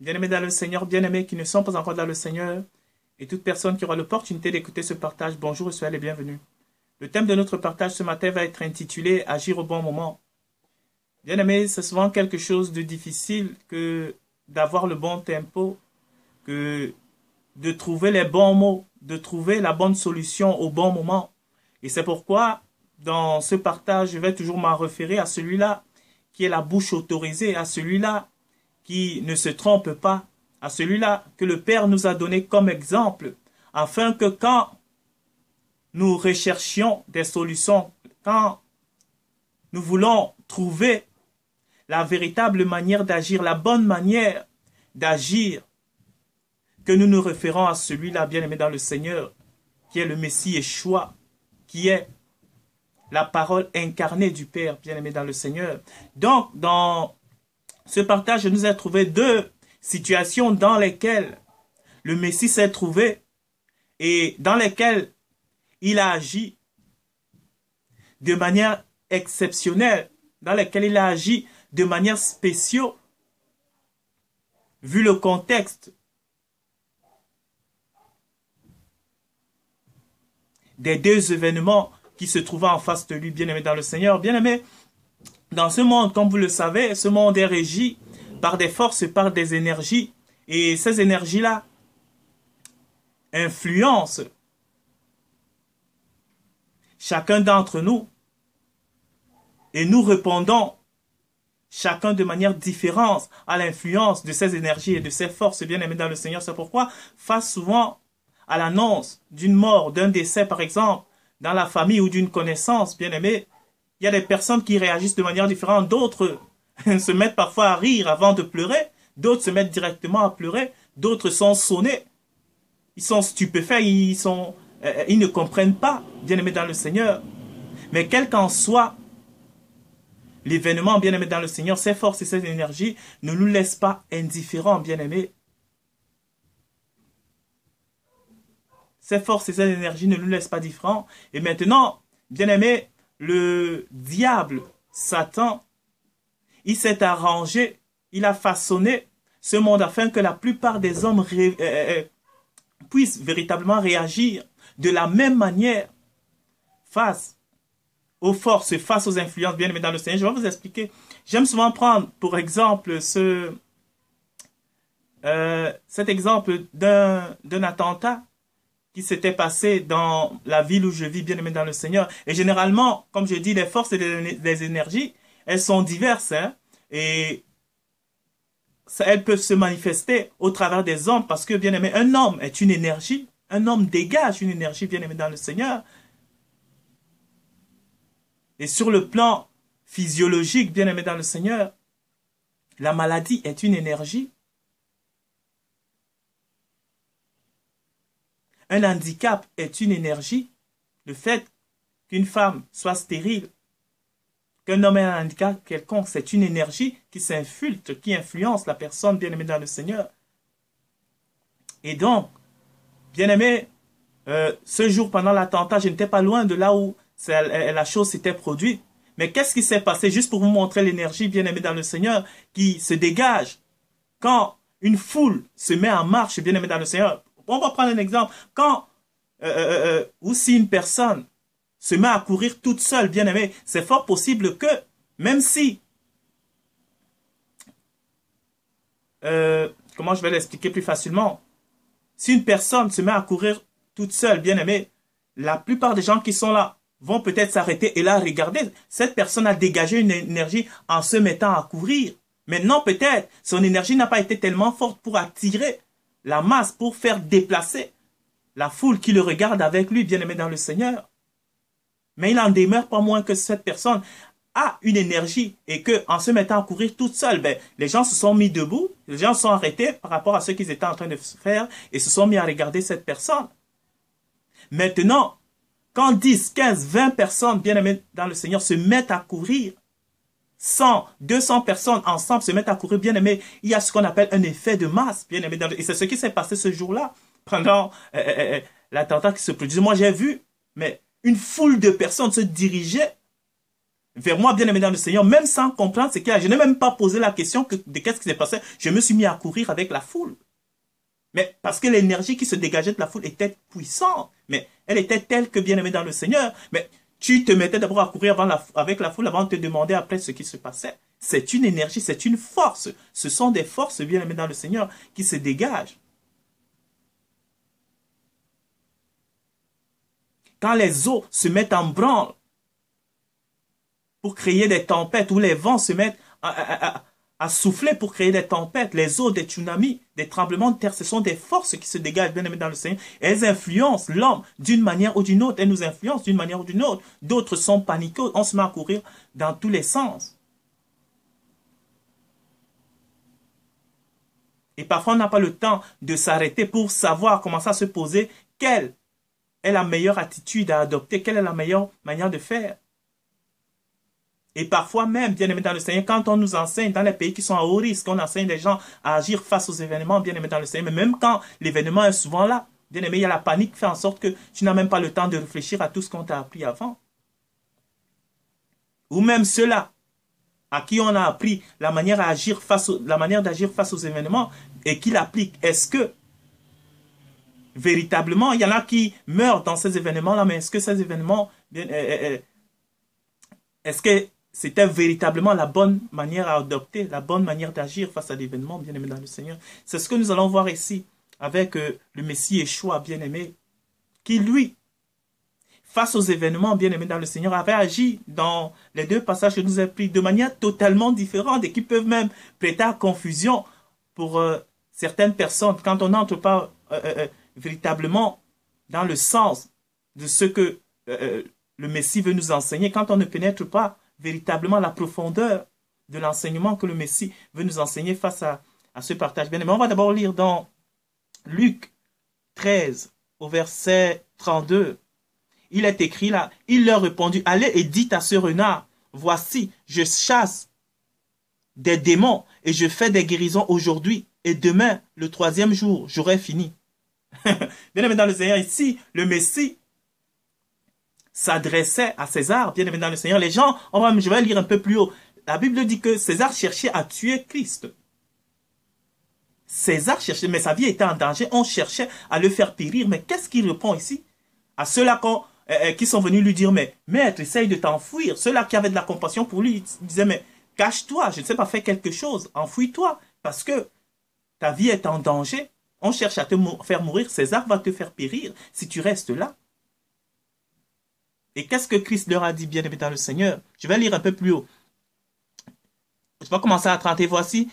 Bien-aimés dans le Seigneur, bien-aimés qui ne sont pas encore dans le Seigneur, et toute personne qui aura l'opportunité d'écouter ce partage, bonjour et soyez les bienvenus. Le thème de notre partage ce matin va être intitulé « Agir au bon moment ». Bien-aimés, c'est souvent quelque chose de difficile que d'avoir le bon tempo, que de trouver les bons mots, de trouver la bonne solution au bon moment. Et c'est pourquoi, dans ce partage, je vais toujours m'en référer à celui-là qui est la bouche autorisée, à celui-là qui ne se trompe pas, à celui-là que le Père nous a donné comme exemple, afin que quand nous recherchions des solutions, quand nous voulons trouver la véritable manière d'agir, la bonne manière d'agir, que nous nous référons à celui-là, bien-aimé dans le Seigneur, qui est le Messie Yeshua, qui est la parole incarnée du Père, bien-aimé dans le Seigneur. Donc, dans ce partage, je nous ai trouvé deux situations dans lesquelles le Messie s'est trouvé et dans lesquelles il a agi de manière exceptionnelle, dans lesquelles il a agi de manière spéciale, vu le contexte des deux événements qui se trouvaient en face de lui, bien-aimé dans le Seigneur. Bien-aimé, dans ce monde, comme vous le savez, ce monde est régi par des forces, par des énergies. Et ces énergies-là influencent chacun d'entre nous. Et nous répondons chacun de manière différente à l'influence de ces énergies et de ces forces, bien-aimés dans le Seigneur. C'est pourquoi, face souvent à l'annonce d'une mort, d'un décès, par exemple, dans la famille ou d'une connaissance, bien-aimé, il y a des personnes qui réagissent de manière différente. D'autres se mettent parfois à rire avant de pleurer. D'autres se mettent directement à pleurer. D'autres sont sonnés. Ils sont stupéfaits. Ils ne comprennent pas, bien-aimés dans le Seigneur. Mais quel qu'en soit l'événement, bien-aimé dans le Seigneur, ces forces et ces énergies ne nous laissent pas indifférents, bien-aimés. Ces forces et ces énergies ne nous laissent pas différents. Et maintenant, bien-aimés, le diable, Satan, il s'est arrangé, il a façonné ce monde afin que la plupart des hommes puissent véritablement réagir de la même manière face aux forces, face aux influences, bien aimé dans le Seigneur. Je vais vous expliquer. J'aime souvent prendre, pour exemple, cet exemple d'un attentat qui s'était passé dans la ville où je vis, bien aimé dans le Seigneur. Et généralement, comme je dis, les forces et les énergies, elles sont diverses, hein, et elles peuvent se manifester au travers des hommes, parce que, bien aimé, un homme est une énergie, un homme dégage une énergie, bien aimé dans le Seigneur. Et sur le plan physiologique, bien aimé dans le Seigneur, la maladie est une énergie. Un handicap est une énergie. Le fait qu'une femme soit stérile, qu'un homme ait un handicap quelconque, c'est une énergie qui s'infiltre, qui influence la personne bien-aimée dans le Seigneur. Et donc, bien-aimé, ce jour pendant l'attentat, je n'étais pas loin de là où la chose s'était produite. Mais qu'est-ce qui s'est passé? Juste pour vous montrer l'énergie bien-aimée dans le Seigneur qui se dégage quand une foule se met en marche, bien-aimé dans le Seigneur. On va prendre un exemple. Quand ou si une personne se met à courir toute seule, bien aimé, c'est fort possible que, même si, comment je vais l'expliquer plus facilement, si une personne se met à courir toute seule, bien aimé, la plupart des gens qui sont là vont peut-être s'arrêter et là regarder. Cette personne a dégagé une énergie en se mettant à courir. Maintenant, peut-être, son énergie n'a pas été tellement forte pour attirer la masse, pour faire déplacer la foule qui le regarde avec lui, bien aimé dans le Seigneur. Mais il en demeure pas moins que cette personne a une énergie et que en se mettant à courir toute seule, ben, les gens se sont mis debout, les gens se sont arrêtés par rapport à ce qu'ils étaient en train de faire et se sont mis à regarder cette personne. Maintenant, quand 10, 15, 20 personnes, bien aimées dans le Seigneur, se mettent à courir, 100, 200 personnes ensemble se mettent à courir, bien aimé, il y a ce qu'on appelle un effet de masse, bien aimé. Et c'est ce qui s'est passé ce jour-là, pendant l'attentat qui se produisait. Moi, j'ai vu, mais une foule de personnes se dirigeait vers moi, bien-aimé dans le Seigneur, même sans comprendre ce qu'il y a. Je n'ai même pas posé la question de qu'est-ce qui s'est passé. Je me suis mis à courir avec la foule. Mais parce que l'énergie qui se dégageait de la foule était puissante. Mais elle était telle que bien-aimé dans le Seigneur. Mais tu te mettais d'abord à courir avec la foule avant de te demander après ce qui se passait. C'est une énergie, c'est une force. Ce sont des forces, bien-aimé dans le Seigneur, qui se dégagent. Quand les eaux se mettent en branle pour créer des tempêtes, où les vents se mettent à souffler pour créer des tempêtes, les eaux, des tsunamis, des tremblements de terre, ce sont des forces qui se dégagent, bien aimés dans le Seigneur. Et elles influencent l'homme d'une manière ou d'une autre. Elles nous influencent d'une manière ou d'une autre. D'autres sont paniqués, on se met à courir dans tous les sens. Et parfois, on n'a pas le temps de s'arrêter pour savoir, commencer à se poser quelle est la meilleure attitude à adopter, quelle est la meilleure manière de faire. Et parfois même, bien aimé dans le Seigneur, quand on nous enseigne dans les pays qui sont à haut risque, on enseigne les gens à agir face aux événements, bien aimé dans le Seigneur, mais même quand l'événement est souvent là, bien aimé, il y a la panique qui fait en sorte que tu n'as même pas le temps de réfléchir à tout ce qu'on t'a appris avant. Ou même ceux-là à qui on a appris la manière d'agir face aux événements et qui l'appliquent. Est-ce que véritablement, il y en a qui meurent dans ces événements-là, mais est-ce que ces événements, est-ce que c'était véritablement la bonne manière à adopter, la bonne manière d'agir face à l'événement, bien-aimé dans le Seigneur? C'est ce que nous allons voir ici avec le Messie Yeshua, bien-aimé, qui lui, face aux événements, bien-aimé dans le Seigneur, avait agi dans les deux passages que nous avons pris de manière totalement différente et qui peuvent même prêter à confusion pour certaines personnes quand on n'entre pas véritablement dans le sens de ce que le Messie veut nous enseigner, quand on ne pénètre pas véritablement la profondeur de l'enseignement que le Messie veut nous enseigner face à ce partage. Bien, mais on va d'abord lire dans Luc 13 au verset 32. Il est écrit là, il leur répondit, allez et dites à ce renard, voici, je chasse des démons et je fais des guérisons aujourd'hui et demain, le troisième jour, j'aurai fini. Bien aimé dans le Seigneur, ici, le Messie s'adressait à César, bien aimé dans le Seigneur. Les gens, je vais lire un peu plus haut. La Bible dit que César cherchait à tuer Christ. César cherchait, mais sa vie était en danger. On cherchait à le faire périr. Mais qu'est-ce qu'il répond ici? À ceux-là qui sont venus lui dire, mais maître, essaye de t'enfuir. Ceux-là qui avaient de la compassion pour lui, ils disaient, mais cache-toi, je ne sais pas faire quelque chose, enfuis-toi, parce que ta vie est en danger. On cherche à te faire mourir, César va te faire périr si tu restes là. Et qu'est-ce que Christ leur a dit, bien aimé dans le Seigneur? Je vais lire un peu plus haut. Je vais commencer à 30. Et voici,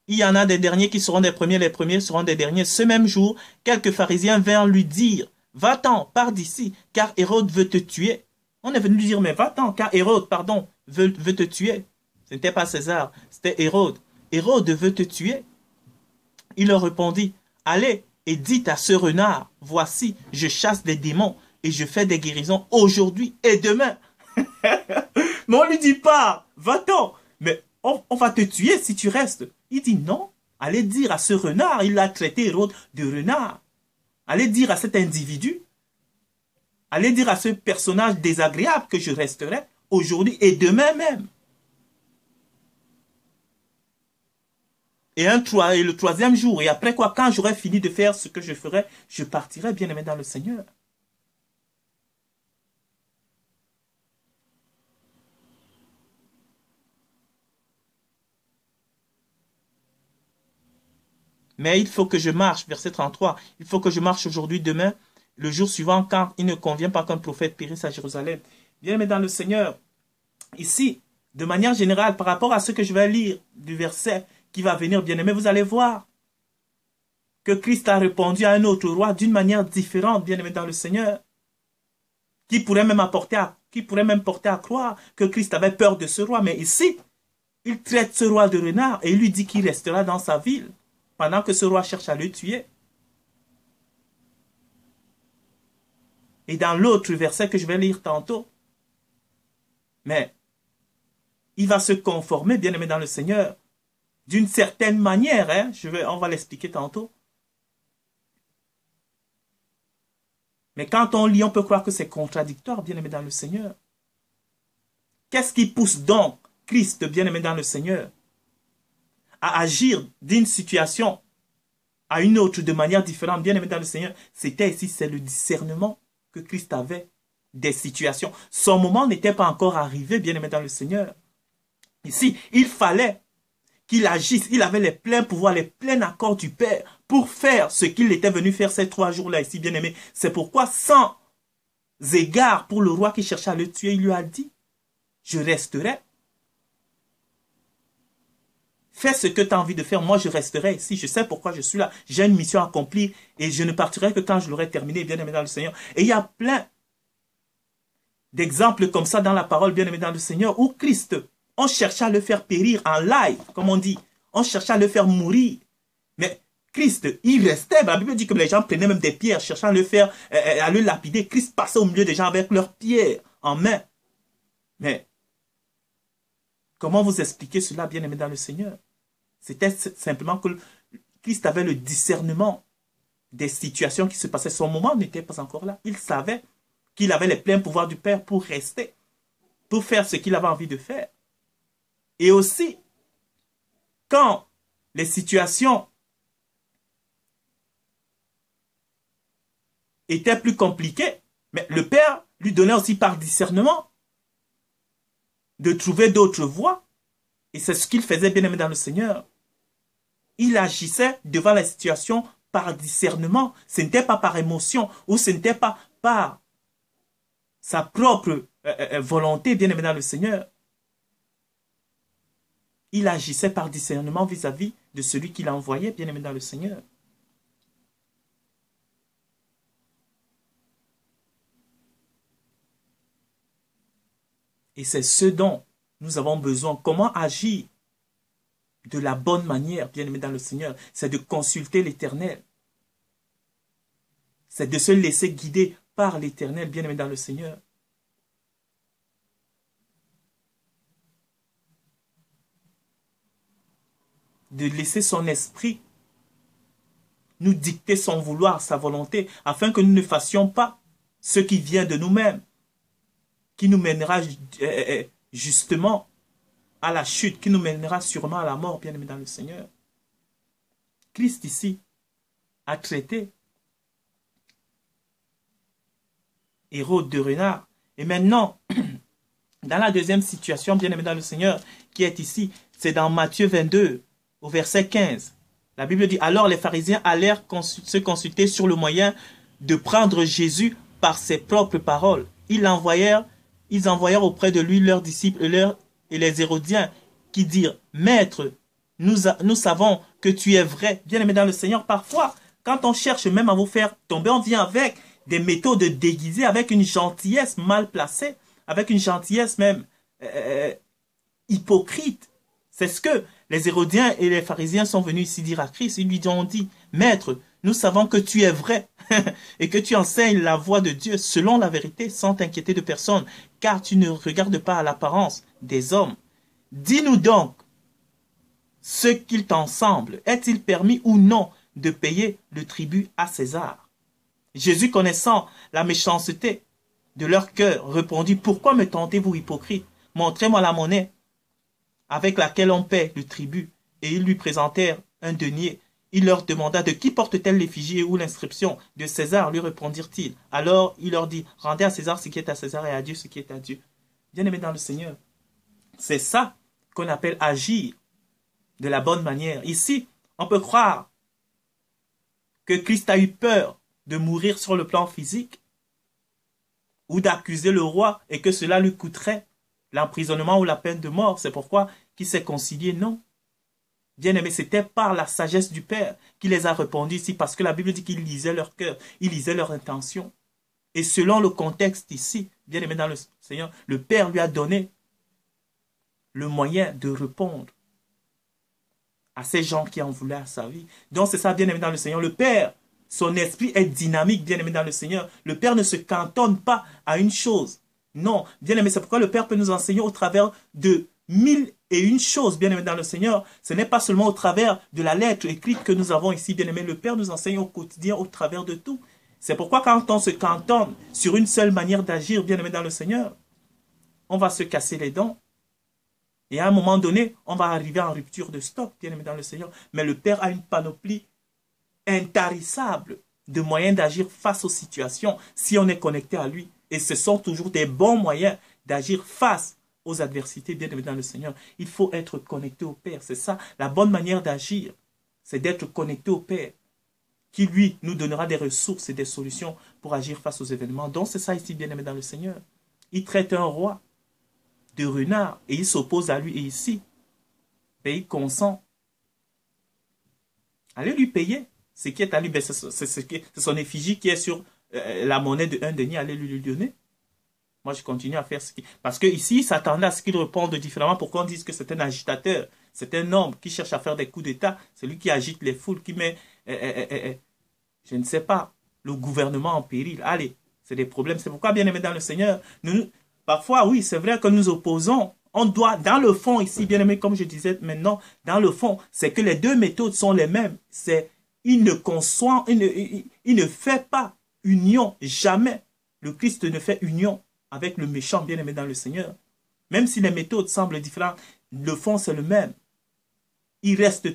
il y en a des derniers qui seront des premiers, les premiers seront des derniers. Ce même jour, quelques pharisiens vinrent lui dire, va-t'en, pars d'ici, car Hérode veut te tuer. On est venu lui dire, mais va-t'en, car Hérode, pardon, veut te tuer. Ce n'était pas César, c'était Hérode. Hérode veut te tuer. Il leur répondit, allez et dites à ce renard, voici, je chasse des démons et je fais des guérisons aujourd'hui et demain. Mais on lui dit pas, va-t'en, mais on va te tuer si tu restes. Il dit non, allez dire à ce renard, il a traité Hérode de renard. Allez dire à cet individu, allez dire à ce personnage désagréable que je resterai aujourd'hui et demain même. Et le troisième jour, et après quoi, quand j'aurai fini de faire ce que je ferai, je partirai bien aimé dans le Seigneur. Mais il faut que je marche, verset 33, il faut que je marche aujourd'hui, demain, le jour suivant, car il ne convient pas qu'un prophète périsse à Jérusalem. Bien aimé dans le Seigneur, ici, de manière générale, par rapport à ce que je vais lire du verset qui va venir, bien aimé, vous allez voir que Christ a répondu à un autre roi d'une manière différente, bien aimé dans le Seigneur, qui pourrait même porter à croire que Christ avait peur de ce roi. Mais ici, il traite ce roi de renard et il lui dit qu'il restera dans sa ville pendant que ce roi cherche à le tuer. Et dans l'autre verset que je vais lire tantôt, mais il va se conformer, bien aimé dans le Seigneur, d'une certaine manière, hein, on va l'expliquer tantôt. Mais quand on lit, on peut croire que c'est contradictoire, bien aimé dans le Seigneur. Qu'est-ce qui pousse donc Christ, bien-aimé dans le Seigneur, à agir d'une situation à une autre de manière différente, bien-aimé dans le Seigneur? C'était ici, c'est le discernement que Christ avait des situations. Son moment n'était pas encore arrivé, bien-aimé dans le Seigneur. Ici, il fallait qu'il agisse. Il avait les pleins pouvoirs, les pleins accords du Père pour faire ce qu'il était venu faire ces 3 jours-là ici, bien-aimé. C'est pourquoi, sans égard pour le roi qui cherchait à le tuer, il lui a dit, je resterai. Fais ce que tu as envie de faire, moi je resterai ici, je sais pourquoi je suis là, j'ai une mission à accomplir et je ne partirai que quand je l'aurai terminé, bien-aimé dans le Seigneur. Et il y a plein d'exemples comme ça dans la parole, bien-aimé dans le Seigneur, où Christ, on cherchait à le faire périr en live, comme on dit, on cherchait à le faire mourir. Mais Christ, il restait, la Bible dit que les gens prenaient même des pierres, cherchant à le faire, à le lapider. Christ passait au milieu des gens avec leurs pierres en main. Mais comment vous expliquer cela, bien-aimé dans le Seigneur? C'était simplement que Christ avait le discernement des situations qui se passaient. Son moment n'était pas encore là. Il savait qu'il avait les pleins pouvoirs du Père pour rester, pour faire ce qu'il avait envie de faire. Et aussi, quand les situations étaient plus compliquées, mais le Père lui donnait aussi par discernement de trouver d'autres voies. Et c'est ce qu'il faisait, bien-aimé dans le Seigneur. Il agissait devant la situation par discernement. Ce n'était pas par émotion ou ce n'était pas par sa propre volonté, bien-aimé dans le Seigneur. Il agissait par discernement vis-à-vis de celui qui l'a envoyé, bien-aimé dans le Seigneur. Et c'est ce dont nous avons besoin. Comment agir de la bonne manière, bien-aimé dans le Seigneur? C'est de consulter l'Éternel. C'est de se laisser guider par l'Éternel, bien-aimé dans le Seigneur. De laisser son esprit nous dicter son vouloir, sa volonté, afin que nous ne fassions pas ce qui vient de nous-mêmes, qui nous mènera justement à la chute, qui nous mènera sûrement à la mort, bien-aimé dans le Seigneur. Christ ici a traité Hérode de renard. Et maintenant, dans la deuxième situation, bien-aimé dans le Seigneur, qui est ici, c'est dans Matthieu 22, au verset 15. La Bible dit, alors les pharisiens allèrent se consulter sur le moyen de prendre Jésus par ses propres paroles. Ils envoyèrent auprès de lui leurs disciples et les Hérodiens qui dirent, Maître, nous savons que tu es vrai. Bien-aimé dans le Seigneur, parfois, quand on cherche même à vous faire tomber, on vient avec des méthodes déguisées, avec une gentillesse mal placée, avec une gentillesse même hypocrite. C'est ce que les Hérodiens et les pharisiens sont venus ici dire à Christ. Ils lui ont dit, Maître, nous savons que tu es vrai et que tu enseignes la voie de Dieu selon la vérité, sans t'inquiéter de personne, car tu ne regardes pas à l'apparence des hommes. Dis-nous donc ce qu'il t'en semble. Est-il permis ou non de payer le tribut à César? Jésus, connaissant la méchanceté de leur cœur, répondit, pourquoi me tentez-vous, hypocrite? Montrez-moi la monnaie avec laquelle on paie le tribut. Et ils lui présentèrent un denier. Il leur demanda, de qui porte-t-elle l'effigie ou l'inscription? De César, lui répondirent-ils. Alors il leur dit, rendez à César ce qui est à César et à Dieu ce qui est à Dieu. Bien-aimés dans le Seigneur, c'est ça qu'on appelle agir de la bonne manière. Ici, on peut croire que Christ a eu peur de mourir sur le plan physique ou d'accuser le roi et que cela lui coûterait l'emprisonnement ou la peine de mort. C'est pourquoi qu'il s'est concilié. Non. Bien-aimé, c'était par la sagesse du Père qu'il les a répondus ici, parce que la Bible dit qu'il lisait leur cœur, il lisait leur intention. Et selon le contexte ici, bien-aimé dans le Seigneur, le Père lui a donné le moyen de répondre à ces gens qui en voulaient à sa vie. Donc c'est ça, bien-aimé dans le Seigneur. Le Père, son esprit est dynamique, bien-aimé dans le Seigneur. Le Père ne se cantonne pas à une chose. Non, bien-aimé, c'est pourquoi le Père peut nous enseigner au travers de 1001 choses, bien-aimé dans le Seigneur. Ce n'est pas seulement au travers de la lettre écrite que nous avons ici, bien-aimé. Le Père nous enseigne au quotidien, au travers de tout. C'est pourquoi quand on se cantonne sur une seule manière d'agir, bien-aimé dans le Seigneur, on va se casser les dents. Et à un moment donné, on va arriver en rupture de stock, bien aimé dans le Seigneur. Mais le Père a une panoplie intarissable de moyens d'agir face aux situations si on est connecté à lui. Et ce sont toujours des bons moyens d'agir face aux adversités, bien aimé dans le Seigneur. Il faut être connecté au Père. C'est ça, la bonne manière d'agir. C'est d'être connecté au Père, qui lui nous donnera des ressources et des solutions pour agir face aux événements. Donc c'est ça ici, bien aimé dans le Seigneur. Il traite un roi de renard et il s'oppose à lui. Et ici, ben, il consent. Allez lui payer. Ce qui est à lui, ben, c'est son effigie qui est sur la monnaie de 1 denier. Allez lui donner. Moi, je continue à faire ce qui... Parce que ici, il s'attendait à ce qu'il réponde différemment pour qu'on dise que c'est un agitateur. C'est un homme qui cherche à faire des coups d'État. C'est lui qui agite les foules, qui met, je ne sais pas, le gouvernement en péril. Allez, c'est des problèmes. C'est pourquoi, bien aimé dans le Seigneur, parfois, oui, c'est vrai que nous opposons. On doit, dans le fond, ici, bien aimé, comme je disais maintenant, dans le fond, c'est que les deux méthodes sont les mêmes. Il ne fait pas union, jamais. Le Christ ne fait union avec le méchant bien-aimé dans le Seigneur. Même si les méthodes semblent différentes, le fond c'est le même. Il reste